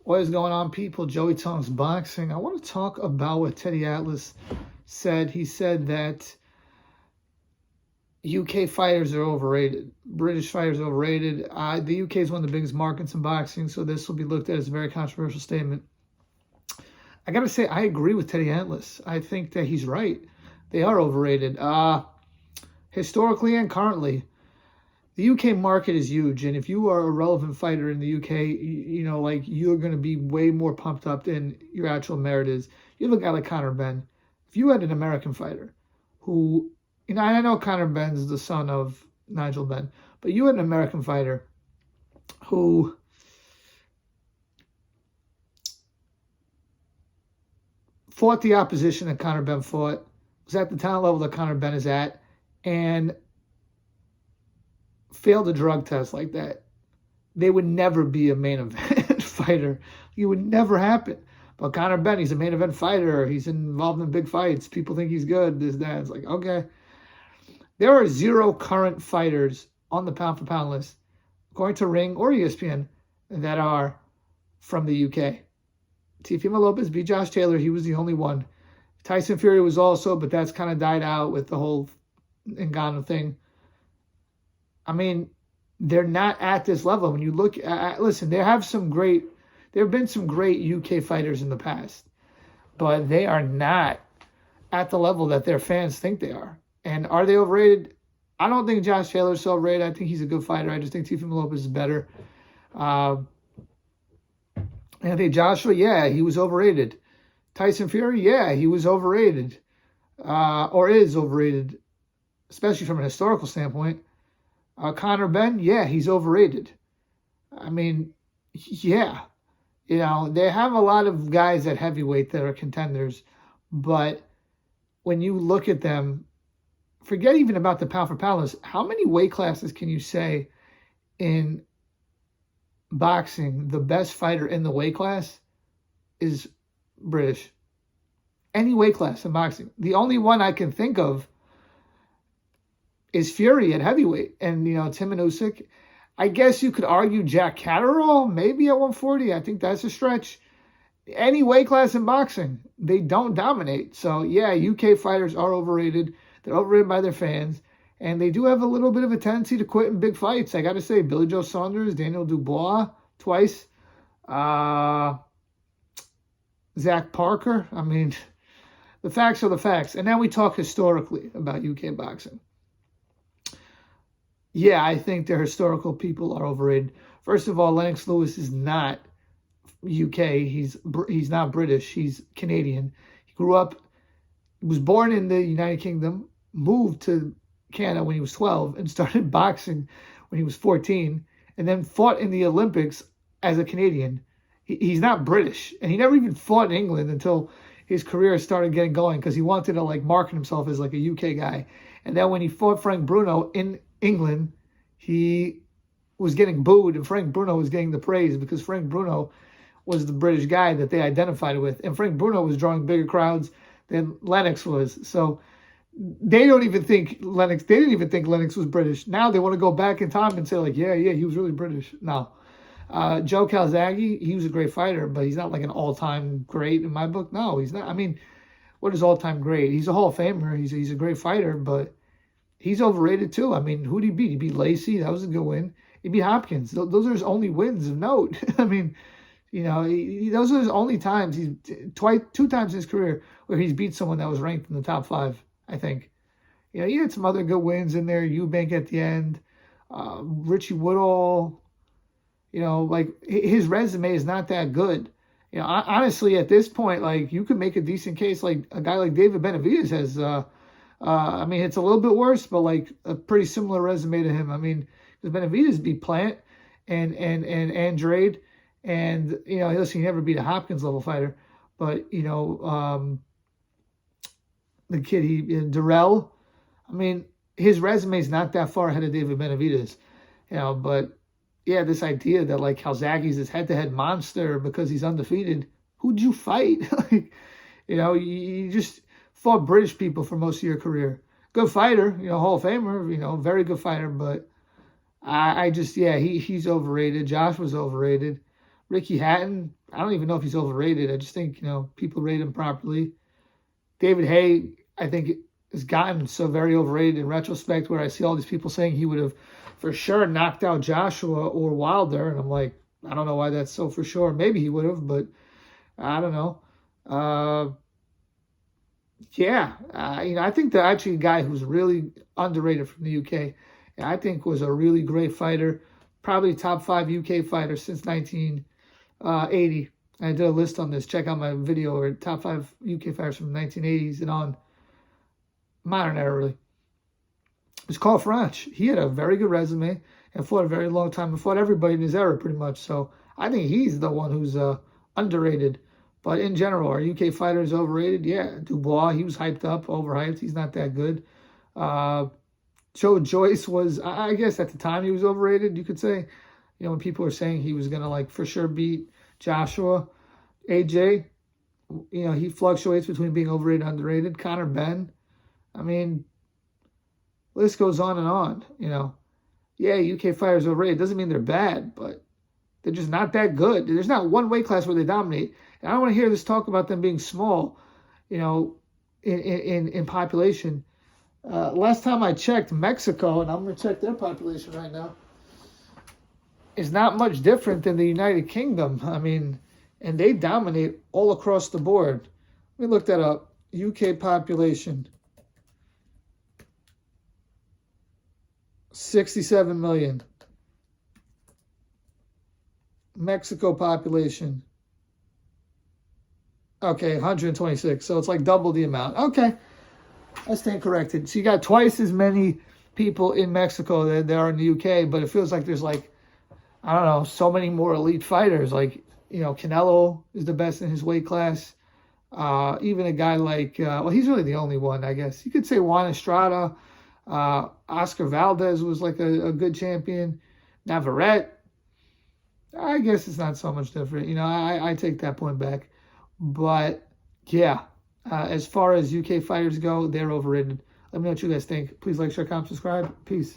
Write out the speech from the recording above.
What is going on, people? Joey Tongue's Boxing. I want to talk about what Teddy Atlas said. He said that UK fighters are overrated. British fighters are overrated. The UK is one of the biggest markets in boxing, so this will be looked at as a very controversial statement. I got to say, I agree with Teddy Atlas. I think that he's right. They are overrated. Historically and currently, the UK market is huge, and if you are a relevant fighter in the UK, like you're going to be way more pumped up than your actual merit is. You have a guy like Conor Benn. If you had an American fighter who, I know Conor Benn's the son of Nigel Benn, but you had an American fighter who fought the opposition that Conor Benn fought, was at the talent level that Conor Benn is at, and failed a drug test like that, they would never be a main event fighter. It would never happen. But Conor Benn, he's a main event fighter. He's involved in big fights. People think he's good. This, that. It's like, okay. There are 0 current fighters on the pound for pound list, according to Ring or ESPN, that are from the UK. Teofimo Lopez beat Josh Taylor. He was the only one. Tyson Fury was also, but that's kind of died out with the whole Ngannou thing. I mean, they're not at this level. When you look at, listen, there have been some great UK fighters in the past, but they are not at the level that their fans think they are. And are they overrated? I don't think Josh Taylor's so overrated. I think he's a good fighter. I just think Teofimo Lopez is better. And I think Joshua, yeah, he was overrated. Tyson Fury, yeah, he was overrated. Or is overrated, especially from an historical standpoint. Conor Benn, yeah, he's overrated. I mean, yeah. They have a lot of guys at heavyweight that are contenders, but when you look at them, forget even about the pound for pound list. How many weight classes can you say in boxing the best fighter in the weight class is British? Any weight class in boxing. The only one I can think of is Fury at heavyweight. And, Tim and Usyk. I guess you could argue Jack Catterall maybe at 140. I think that's a stretch. Any weight class in boxing, they don't dominate. So, yeah, UK fighters are overrated. They're overrated by their fans. And they do have a little bit of a tendency to quit in big fights. I got to say, Billy Joe Saunders, Daniel Dubois twice. Zach Parker. I mean, the facts are the facts. And now we talk historically about UK boxing. Yeah, I think their historical people are overrated. First of all, Lennox Lewis is not UK. He's not British. He's Canadian. He grew up, was born in the United Kingdom, moved to Canada when he was 12, and started boxing when he was 14, and then fought in the Olympics as a Canadian. He's not British, and he never even fought in England until his career started getting going because he wanted to market himself as a UK guy. And then when he fought Frank Bruno in England, he was getting booed, and Frank Bruno was getting the praise because Frank Bruno was the British guy that they identified with, and Frank Bruno was drawing bigger crowds than Lennox was. So they didn't even think Lennox was British. Now they want to go back in time and say yeah, he was really British. No. Joe Calzaghe, he was a great fighter, but he's not an all-time great in my book. No, he's not. I mean, what is all-time great? He's a Hall of Famer. He's a great fighter, but he's overrated too. I mean, who did he beat? He beat Lacey. That was a good win. He beat Hopkins. Those are his only wins of note. I mean, those are his only times. He's two times in his career where he's beat someone that was ranked in the top 5, I think. He had some other good wins in there. Eubank at the end. Richie Woodall. His resume is not that good. Honestly, at this point, you could make a decent case. A guy like David Benavidez has, it's a little bit worse, but a pretty similar resume to him. I mean, because Benavidez beat Plant and Andrade, and listen, he never beat a Hopkins level fighter, but the kid Durrell. I mean, his resume is not that far ahead of David Benavidez, but. Yeah, this idea that Calzaghe's this head-to-head monster because he's undefeated. Who'd you fight? You just fought British people for most of your career. Good fighter, Hall of Famer, very good fighter. But he's overrated. Josh was overrated. Ricky Hatton, I don't even know if he's overrated. I just think, people rate him properly. David Haye, I think, has gotten so very overrated in retrospect, where I see all these people saying he would have for sure knocked out Joshua or Wilder. And I'm like, I don't know why that's so for sure. Maybe he would have, but I don't know. I think that actually a guy who's really underrated from the UK, I think was a really great fighter, probably top 5 UK fighter since 1980. I did a list on this. Check out my video, or top 5 UK fighters from the 1980s and on. Modern era, really. It's Carl French. He had a very good resume and fought a very long time and fought everybody in his era pretty much. So I think he's the one who's underrated. But in general, are UK fighters overrated? Yeah. Dubois, he was hyped up, overhyped. He's not that good. Joe Joyce was, I guess at the time he was overrated, you could say. When people were saying he was going to for sure beat Joshua. AJ, he fluctuates between being overrated and underrated. Conor Benn, list goes on and on, Yeah, UK fighters overrated. Doesn't mean they're bad, but they're just not that good. There's not one weight class where they dominate. And I don't want to hear this talk about them being small, in population. Last time I checked, Mexico, and I'm going to check their population right now, is not much different than the United Kingdom. And they dominate all across the board. Let me look that up. UK population. 67 million. Mexico population. Okay, 126. So it's like double the amount. Okay, I stand corrected. So you got twice as many people in Mexico than there are in the UK, but it feels like there's I don't know, so many more elite fighters. Canelo is the best in his weight class. Even a guy he's really the only one, I guess. You could say Juan Estrada. Oscar Valdez was a good champion. Navarrete, I guess it's not so much different. I take that point back. But, yeah, as far as UK fighters go, they're overrated. Let me know what you guys think. Please like, share, comment, subscribe. Peace.